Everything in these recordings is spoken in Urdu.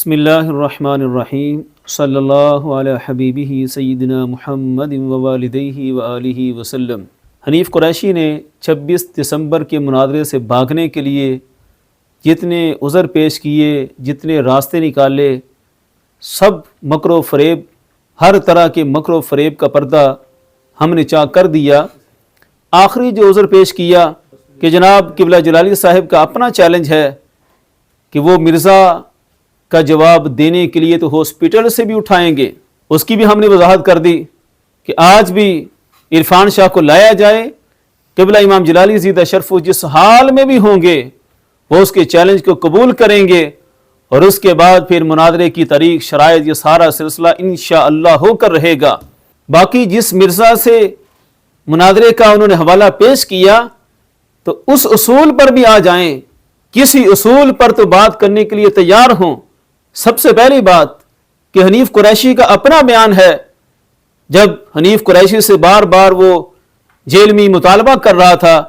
بسم اللہ الرحمن الرحیم صلی اللہ علی حبیبہ سیدنا محمد ووالدیہ وآلہ وسلم۔ حنیف قریشی نے 26 دسمبر کے مناظرے سے بھاگنے کے لیے جتنے عذر پیش کیے، جتنے راستے نکالے، سب مکر و فریب، ہر طرح کے مکر و فریب کا پردہ ہم نے چاک کر دیا۔ آخری جو عذر پیش کیا کہ جناب قبلہ جلالی صاحب کا اپنا چیلنج ہے کہ وہ مرزا کا جواب دینے کے لیے تو ہاسپٹل سے بھی اٹھائیں گے، اس کی بھی ہم نے وضاحت کر دی کہ آج بھی عرفان شاہ کو لایا جائے، قبلہ امام جلالی زیدہ شرف جس حال میں بھی ہوں گے وہ اس کے چیلنج کو قبول کریں گے، اور اس کے بعد پھر مناظرے کی تاریخ، شرائط، یہ سارا سلسلہ انشاءاللہ ہو کر رہے گا۔ باقی جس مرزا سے مناظرے کا انہوں نے حوالہ پیش کیا تو اس اصول پر بھی آ جائیں، کسی اصول پر تو بات کرنے کے لیے تیار ہوں۔ سب سے پہلی بات کہ حنیف قریشی کا اپنا بیان ہے، جب حنیف قریشی سے بار بار وہ جیل میں مطالبہ کر رہا تھا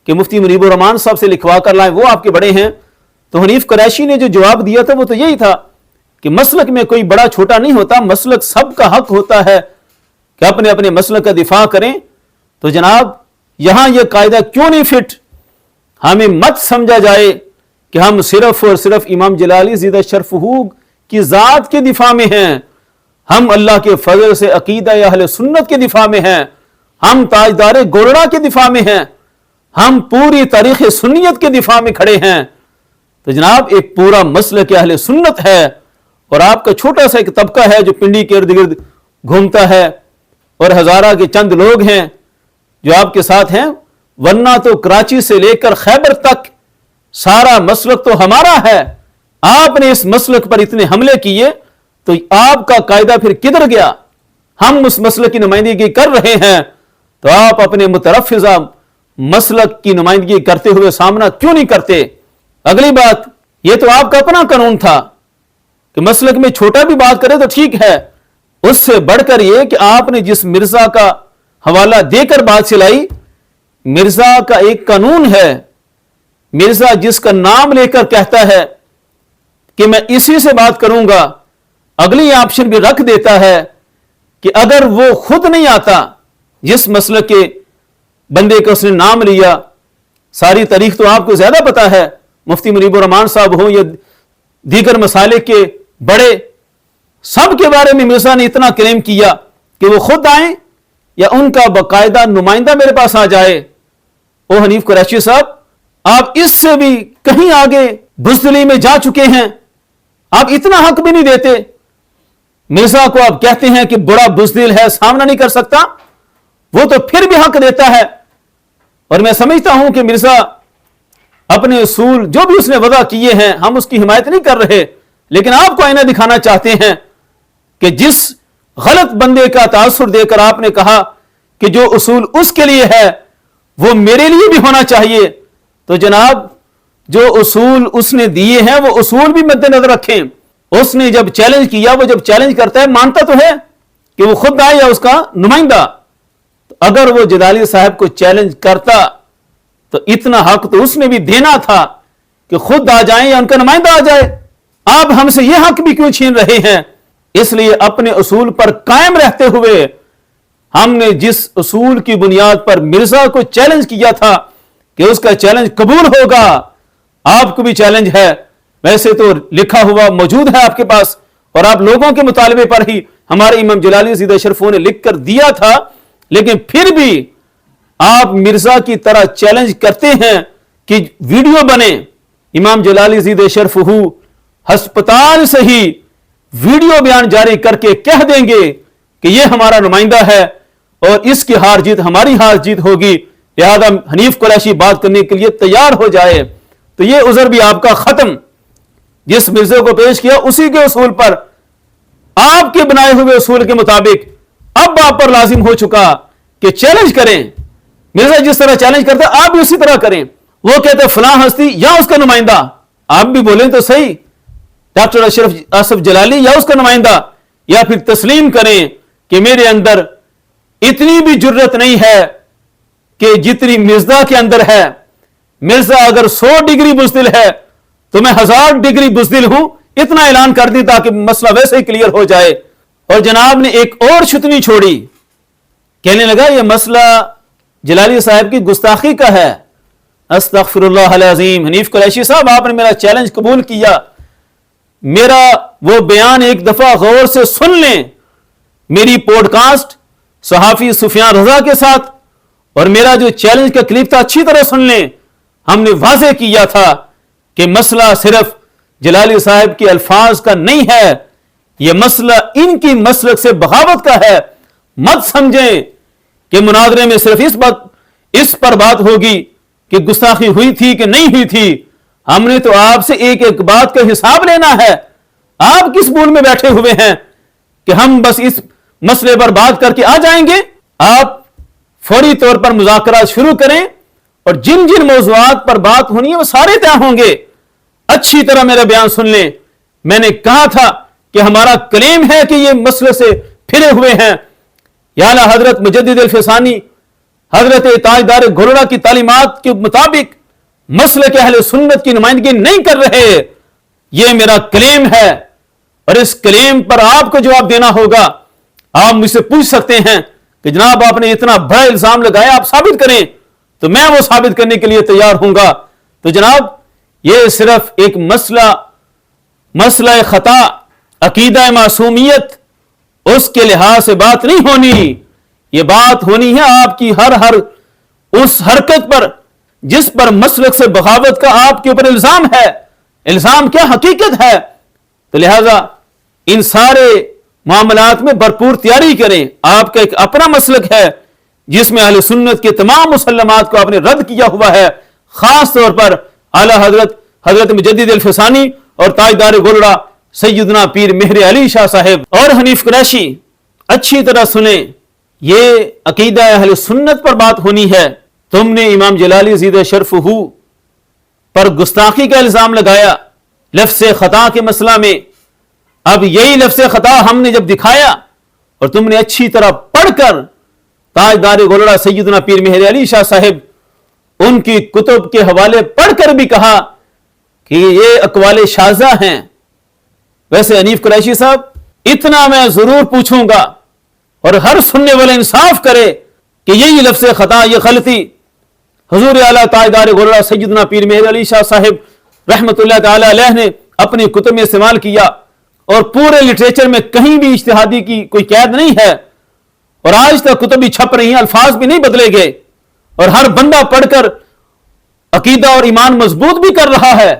کہ مفتی منیب الرحمان صاحب سے لکھوا کر لائیں، وہ آپ کے بڑے ہیں، تو حنیف قریشی نے جو جواب دیا تھا وہ تو یہی تھا کہ مسلک میں کوئی بڑا چھوٹا نہیں ہوتا، مسلک سب کا حق ہوتا ہے کہ اپنے اپنے مسلک کا دفاع کریں۔ تو جناب یہاں یہ قاعدہ کیوں نہیں فٹ؟ ہمیں مت سمجھا جائے کہ ہم صرف اور صرف امام جلالی زیدہ شرف کی ذات کے دفاع میں ہیں، ہم اللہ کے فضل سے عقیدہ اہل سنت کے دفاع میں ہیں، ہم تاجدار گولڑا کے دفاع میں ہیں، ہم پوری تاریخ سنیت کے دفاع میں کھڑے ہیں۔ تو جناب ایک پورا مسلک اہل سنت ہے، اور آپ کا چھوٹا سا ایک طبقہ ہے جو پنڈی کے ارد گرد گھومتا ہے، اور ہزارہ کے چند لوگ ہیں جو آپ کے ساتھ ہیں، ورنہ تو کراچی سے لے کر خیبر تک سارا مسلک تو ہمارا ہے۔ آپ نے اس مسلک پر اتنے حملے کیے تو آپ کا قاعدہ پھر کدھر گیا؟ ہم اس مسلک کی نمائندگی کر رہے ہیں تو آپ اپنے مترفضہ مسلک کی نمائندگی کرتے ہوئے سامنا کیوں نہیں کرتے؟ اگلی بات، یہ تو آپ کا اپنا قانون تھا کہ مسلک میں چھوٹا بھی بات کرے تو ٹھیک ہے، اس سے بڑھ کر یہ کہ آپ نے جس مرزا کا حوالہ دے کر بات چلائی، مرزا کا ایک قانون ہے، مرزا جس کا نام لے کر کہتا ہے کہ میں اسی سے بات کروں گا، اگلی آپشن بھی رکھ دیتا ہے کہ اگر وہ خود نہیں آتا، جس مسلک کے بندے کا اس نے نام لیا، ساری تاریخ تو آپ کو زیادہ پتا ہے، مفتی منیب الرحمان صاحب ہوں یا دیگر مسالک کے بڑے، سب کے بارے میں مرزا نے اتنا کلیم کیا کہ وہ خود آئیں یا ان کا باقاعدہ نمائندہ میرے پاس آ جائے۔ او حنیف قریشی صاحب، آپ اس سے بھی کہیں آگے بزدلی میں جا چکے ہیں، آپ اتنا حق بھی نہیں دیتے۔ مرزا کو آپ کہتے ہیں کہ بڑا بزدل ہے، سامنا نہیں کر سکتا، وہ تو پھر بھی حق دیتا ہے۔ اور میں سمجھتا ہوں کہ مرزا اپنے اصول جو بھی اس نے وضع کیے ہیں، ہم اس کی حمایت نہیں کر رہے، لیکن آپ کو آئینہ دکھانا چاہتے ہیں کہ جس غلط بندے کا تاثر دے کر آپ نے کہا کہ جو اصول اس کے لیے ہے وہ میرے لیے بھی ہونا چاہیے، تو جناب جو اصول اس نے دیے ہیں وہ اصول بھی مد نظر رکھیں۔ اس نے جب چیلنج کیا، وہ جب چیلنج کرتا ہے مانتا تو ہے کہ وہ خود آئے یا اس کا نمائندہ، تو اگر وہ جلالی صاحب کو چیلنج کرتا تو اتنا حق تو اس نے بھی دینا تھا کہ خود آ جائیں یا ان کا نمائندہ آ جائے۔ آپ ہم سے یہ حق بھی کیوں چھین رہے ہیں؟ اس لیے اپنے اصول پر قائم رہتے ہوئے ہم نے جس اصول کی بنیاد پر مرزا کو چیلنج کیا تھا کہ اس کا چیلنج قبول ہوگا، آپ کو بھی چیلنج ہے، ویسے تو لکھا ہوا موجود ہے آپ کے پاس، اور آپ لوگوں کے مطالبے پر ہی ہمارے امام جلالی زیدہ شرفوں نے لکھ کر دیا تھا، لیکن پھر بھی آپ مرزا کی طرح چیلنج کرتے ہیں کہ ویڈیو بنے، امام جلالی زیدہ شرف ہسپتال سے ہی ویڈیو بیان جاری کر کے کہہ دیں گے کہ یہ ہمارا نمائندہ ہے اور اس کی ہار جیت ہماری ہار جیت ہوگی، لہذا حنیف قریشی بات کرنے کے لیے تیار ہو جائے۔ تو یہ عذر بھی آپ کا ختم، جس مرزا کو پیش کیا اسی کے اصول پر، آپ کے بنائے ہوئے اصول کے مطابق اب آپ پر لازم ہو چکا کہ چیلنج کریں۔ مرزا جس طرح چیلنج کرتا ہے آپ بھی اسی طرح کریں۔ وہ کہتے فلاں ہستی یا اس کا نمائندہ، آپ بھی بولیں تو صحیح، ڈاکٹر اشرف آصف جلالی یا اس کا نمائندہ، یا پھر تسلیم کریں کہ میرے اندر اتنی بھی جرت نہیں ہے کہ جتنی مرزا کے اندر ہے۔ مرزا اگر 100 ڈگری بزدل ہے تو میں 1000 ڈگری بزدل ہوں، اتنا اعلان کر دی تاکہ مسئلہ ویسے ہی کلیئر ہو جائے. اور جناب نے ایک اور چھتنی چھوڑی, کہنے لگا یہ مسئلہ جلالی صاحب کی گستاخی کا ہے. استغفر اللہ العظیم. حنیف قریشی صاحب, آپ نے میرا چیلنج قبول کیا, میرا وہ بیان ایک دفعہ غور سے سن لیں, میری پوڈ کاسٹ صحافی سفیان رضا کے ساتھ, اور میرا جو چیلنج کا کلپ تھا اچھی طرح سن لیں. ہم نے واضح کیا تھا کہ مسئلہ صرف جلالی صاحب کے الفاظ کا نہیں ہے, یہ مسئلہ ان کی مسلک سے بغاوت کا ہے. مت سمجھیں کہ مناظرے میں صرف اس پر بات ہوگی کہ گستاخی ہوئی تھی کہ نہیں ہوئی تھی. ہم نے تو آپ سے ایک ایک بات کا حساب لینا ہے. آپ کس بول میں بیٹھے ہوئے ہیں کہ ہم بس اس مسئلے پر بات کر کے آ جائیں گے؟ آپ فوری طور پر مذاکرات شروع کریں, اور جن جن موضوعات پر بات ہونی ہے وہ سارے طے ہوں گے. اچھی طرح میرا بیان سن لیں. میں نے کہا تھا کہ ہمارا کلیم ہے کہ یہ مسئلے سے پھرے ہوئے ہیں. یا اعلیٰ حضرت مجدد الفسانی حضرت تاجدار گولڑا کی تعلیمات کے مطابق مسئلے کے اہل سنت کی نمائندگی نہیں کر رہے. یہ میرا کلیم ہے, اور اس کلیم پر آپ کو جواب دینا ہوگا. آپ مجھ سے پوچھ سکتے ہیں کہ جناب آپ نے اتنا بڑا الزام لگایا, آپ ثابت کریں, تو میں وہ ثابت کرنے کے لیے تیار ہوں گا. تو جناب یہ صرف ایک مسئلہ خطا, عقیدہ معصومیت, اس کے لحاظ سے بات نہیں ہونی. یہ بات ہونی ہے آپ کی ہر اس حرکت پر جس پر مسلک سے بغاوت کا آپ کے اوپر الزام ہے. الزام کیا, حقیقت ہے. تو لہذا ان سارے معاملات میں بھرپور تیاری کریں. آپ کا ایک اپنا مسلک ہے جس میں اہل سنت کے تمام مسلمات کو آپ نے رد کیا ہوا ہے, خاص طور پر اعلی حضرت مجدد الفسانی اور تاجدار گولڑا سیدنا پیر مہر علی شاہ صاحب. اور حنیف قریشی, اچھی طرح سنیں, یہ عقیدہ اہل سنت پر بات ہونی ہے. تم نے امام جلالی زیدہ شرف ہو پر گستاخی کا الزام لگایا لفظ خطا کے مسئلہ میں. اب یہی لفظ خطا ہم نے جب دکھایا اور تم نے اچھی طرح پڑھ کر تاجدار گولڑا سیدنا پیر مہر علی شاہ صاحب ان کی کتب کے حوالے پڑھ کر بھی کہا کہ یہ اقوال شاذہ ہیں. ویسے حنیف قریشی صاحب, اتنا میں ضرور پوچھوں گا, اور ہر سننے والے انصاف کرے کہ یہی لفظ خطا, یہ غلطی حضور اعلیٰ تاجدار گولڑا سیدنا پیر مہر علی شاہ صاحب رحمت اللہ تعالی علیہ نے اپنی کتب میں استعمال کیا, اور پورے لٹریچر میں کہیں بھی اجتہادی کی کوئی قید نہیں ہے, اور آج تک کتب بھی چھپ رہی ہیں, الفاظ بھی نہیں بدلے گئے, اور ہر بندہ پڑھ کر عقیدہ اور ایمان مضبوط بھی کر رہا ہے.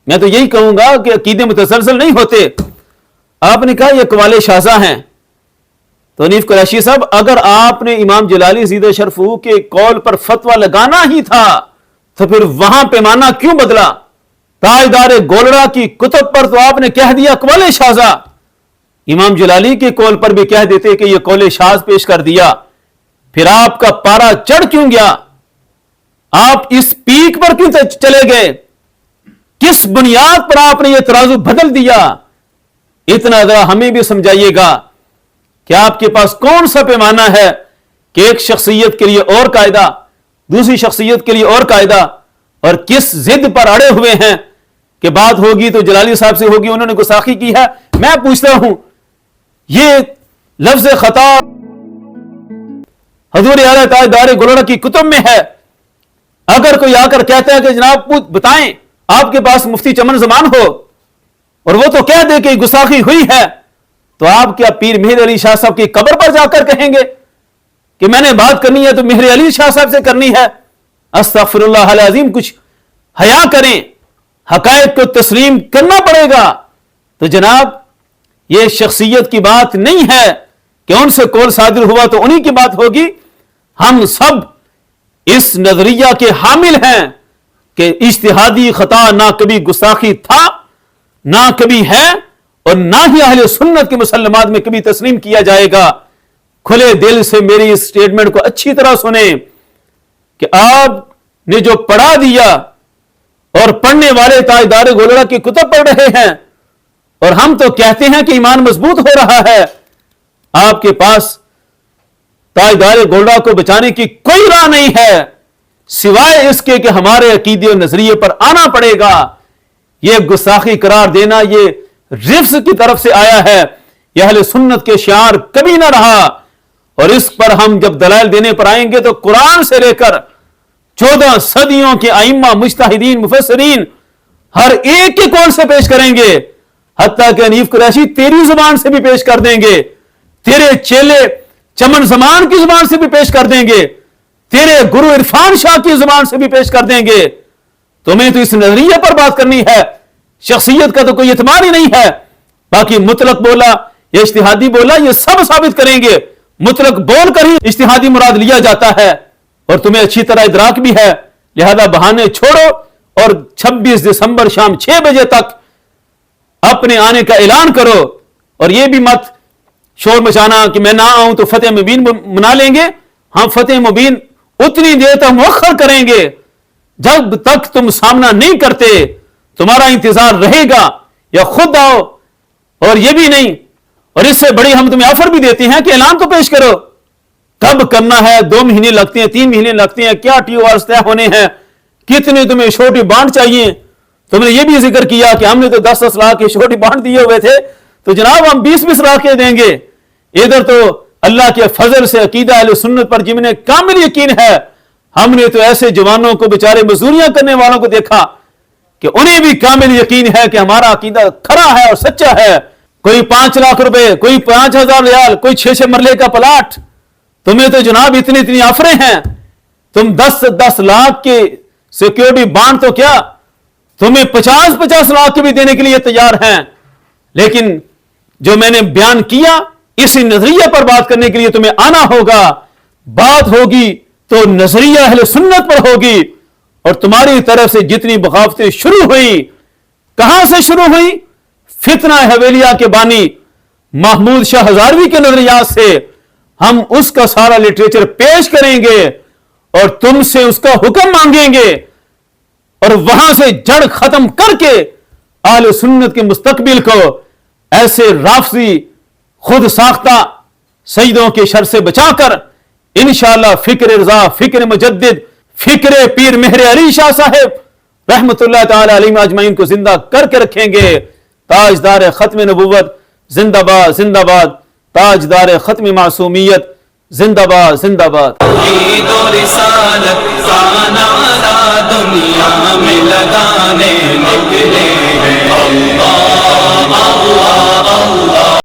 میں تو یہی کہوں گا کہ عقیدے متسلسل نہیں ہوتے. آپ نے کہا یہ اقوال شاذہ ہیں. تو حنیف قریشی صاحب, اگر آپ نے امام جلالی زیدہ شرف کے قول پر فتویٰ لگانا ہی تھا تو پھر وہاں پیمانہ کیوں بدلا؟ تاجدار گولڑا کی کتب پر تو آپ نے کہہ دیا اقوال شاذہ, امام جلالی کے قول پر بھی کہہ دیتے کہ یہ قول شاذ پیش کر دیا. پھر آپ کا پارا چڑھ کیوں گیا؟ آپ اس پیک پر کیوں چلے گئے؟ کس بنیاد پر آپ نے یہ ترازو بدل دیا؟ اتنا ذرا ہمیں بھی سمجھائیے گا کہ آپ کے پاس کون سا پیمانہ ہے کہ ایک شخصیت کے لیے اور قاعدہ, دوسری شخصیت کے لیے اور قاعدہ, اور کس ضد پر اڑے ہوئے ہیں کہ بات ہوگی تو جلالی صاحب سے ہوگی, انہوں نے گستاخی کی ہے. میں پوچھتا ہوں, یہ لفظ خطا حضور اعلیٰ تاجدار گولڑا کی کتب میں ہے. اگر کوئی آ کر کہتا ہے کہ جناب بتائیں آپ کے پاس مفتی چمن زمان ہو, اور وہ تو کہہ دے کہ گستاخی ہوئی ہے, تو آپ کیا پیر مہر علی شاہ صاحب کی قبر پر جا کر کہیں گے کہ میں نے بات کرنی ہے تو مہر علی شاہ صاحب سے کرنی ہے؟ استغفر اللہ العظیم, کچھ حیا کریں, حقائق کو تسلیم کرنا پڑے گا. تو جناب یہ شخصیت کی بات نہیں ہے کہ ان سے قول صادر ہوا تو انہی کی بات ہوگی. ہم سب اس نظریہ کے حامل ہیں کہ اجتہادی خطا نہ کبھی گستاخی تھا, نہ کبھی ہے, اور نہ ہی اہل سنت کے مسلمات میں کبھی تسلیم کیا جائے گا. کھلے دل سے میری اس سٹیٹمنٹ کو اچھی طرح سنیں کہ آپ نے جو پڑھا دیا, اور پڑھنے والے تاجدار گولڑا کی کتب پڑھ رہے ہیں, اور ہم تو کہتے ہیں کہ ایمان مضبوط ہو رہا ہے. آپ کے پاس تاجدار گولڑا کو بچانے کی کوئی راہ نہیں ہے سوائے اس کے کہ ہمارے عقیدے اور نظریے پر آنا پڑے گا. یہ گستاخی قرار دینا یہ رفس کی طرف سے آیا ہے، یہ اہل سنت کے شعار کبھی نہ رہا۔ اور اس پر ہم جب دلائل دینے پر آئیں گے تو قرآن سے لے کر 14 صدیوں کے ائمہ، مجتہدین، مفسرین ہر ایک کے قول سے پیش کریں گے، حتیٰ کہ حنیف قریشی تیری زبان سے بھی پیش کر دیں گے، تیرے چیلے چمن زمان کی زبان سے بھی پیش کر دیں گے، تیرے گرو عرفان شاہ کی زبان سے بھی پیش کر دیں گے۔ تمہیں تو اس نظریے پر بات کرنی ہے، شخصیت کا تو کوئی اعتبار ہی نہیں ہے۔ باقی مطلق بولا یا اجتہادی بولا یہ سب ثابت کریں گے، مطلق بول کر ہی اجتہادی مراد لیا جاتا ہے، اور تمہیں اچھی طرح ادراک بھی ہے، لہذا بہانے چھوڑو اور 26 دسمبر شام 6 بجے تک اپنے آنے کا اعلان کرو۔ اور یہ بھی مت شور مچانا کہ میں نہ آؤں تو فتح مبین منا لیں گے۔ ہم فتح مبین اتنی دیر تک مؤخر کریں گے جب تک تم سامنا نہیں کرتے، تمہارا انتظار رہے گا، یا خود آؤ۔ اور یہ بھی نہیں، اور اس سے بڑی ہم تمہیں آفر بھی دیتے ہیں کہ اعلان تو پیش کرو، کب کرنا ہے، 2 مہینے لگتے ہیں، 3 مہینے لگتے ہیں، کیا ٹی او آرز طے ہونے ہیں، کتنے تمہیں چھوٹی بانڈ چاہیے۔ تم نے یہ بھی ذکر کیا کہ ہم نے تو 10-10 لاکھ کے چھوٹی بانڈ دیے ہوئے تھے، تو جناب ہم 20-20 لاکھ کے دیں گے۔ ادھر تو اللہ کے فضل سے عقیدہ اہل سنت پر جنہیں کامل یقین ہے، ہم نے تو ایسے جوانوں کو بیچارے مزدوریاں کرنے والوں کو دیکھا کہ انہیں بھی کامل یقین ہے کہ ہمارا عقیدہ کھرا ہے اور سچا ہے۔ کوئی 5 لاکھ روپے، کوئی 5,000 ریال، کوئی 6 مرلے کا پلاٹ، تمہیں تو جناب اتنی آفریں ہیں، تم 10 لاکھ کے سیکیورٹی بانڈ تو کیا، تمہیں 50 لاکھ کے بھی دینے کے لیے تیار ہیں۔ لیکن جو میں نے بیان کیا، اسی نظریے پر بات کرنے کے لیے تمہیں آنا ہوگا، بات ہوگی تو نظریہ اہل سنت پر ہوگی۔ اور تمہاری طرف سے جتنی بغاوتیں شروع ہوئی، کہاں سے شروع ہوئی؟ فتنہ حویلیہ کے بانی محمود شاہ ہزاروی کے نظریات سے ہم اس کا سارا لٹریچر پیش کریں گے اور تم سے اس کا حکم مانگیں گے، اور وہاں سے جڑ ختم کر کے اہل سنت کے مستقبل کو ایسے رافضی خود ساختہ سیدوں کے شر سے بچا کر انشاءاللہ فکر رضا، فکر مجدد، فکر پیر مہر علی شاہ صاحب رحمت اللہ تعالی علیہ اجمعین کو زندہ کر کے رکھیں گے۔ تاجدار ختم نبوت زندہ باد، زندہ باد، تاجدار ختم معصومیت زندہ باد، زندہ باد۔ توحید و رسالت کا نعرہ دنیا میں لگانے نکلے